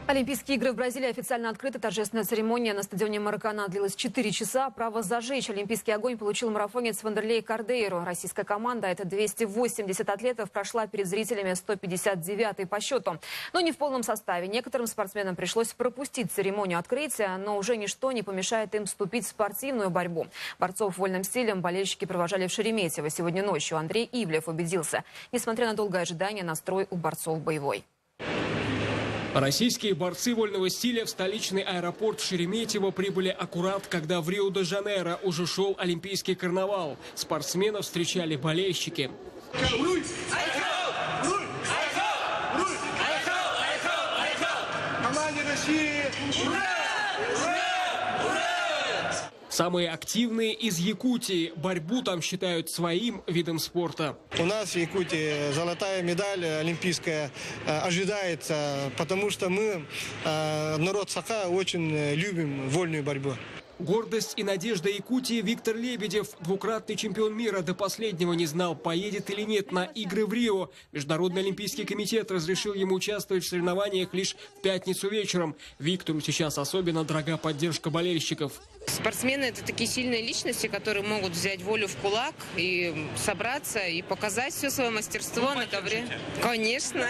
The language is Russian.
Олимпийские игры в Бразилии официально открыты. Торжественная церемония на стадионе Маракана длилась 4 часа. Право зажечь олимпийский огонь получил марафонец Вандерлей Кардейро. Российская команда, это 280 атлетов, прошла перед зрителями 159-й по счету. Но не в полном составе. Некоторым спортсменам пришлось пропустить церемонию открытия, но уже ничто не помешает им вступить в спортивную борьбу. Борцов вольным стилем болельщики провожали в Шереметьево. Сегодня ночью Андрей Ивлев убедился. Несмотря на долгое ожидание, настрой у борцов боевой. Российские борцы вольного стиля в столичный аэропорт Шереметьево прибыли аккурат, когда в Рио-де-Жанейро уже шел олимпийский карнавал. Спортсменов встречали болельщики. Самые активные из Якутии. Борьбу там считают своим видом спорта. У нас в Якутии золотая медаль олимпийская ожидается, потому что мы, народ Саха, очень любим вольную борьбу. Гордость и надежда Якутии Виктор Лебедев, двукратный чемпион мира, до последнего не знал, поедет или нет на игры в Рио. Международный олимпийский комитет разрешил ему участвовать в соревнованиях лишь в пятницу вечером. Виктору сейчас особенно дорога поддержка болельщиков. Спортсмены – это такие сильные личности, которые могут взять волю в кулак и собраться, и показать все свое мастерство на ковре. Конечно.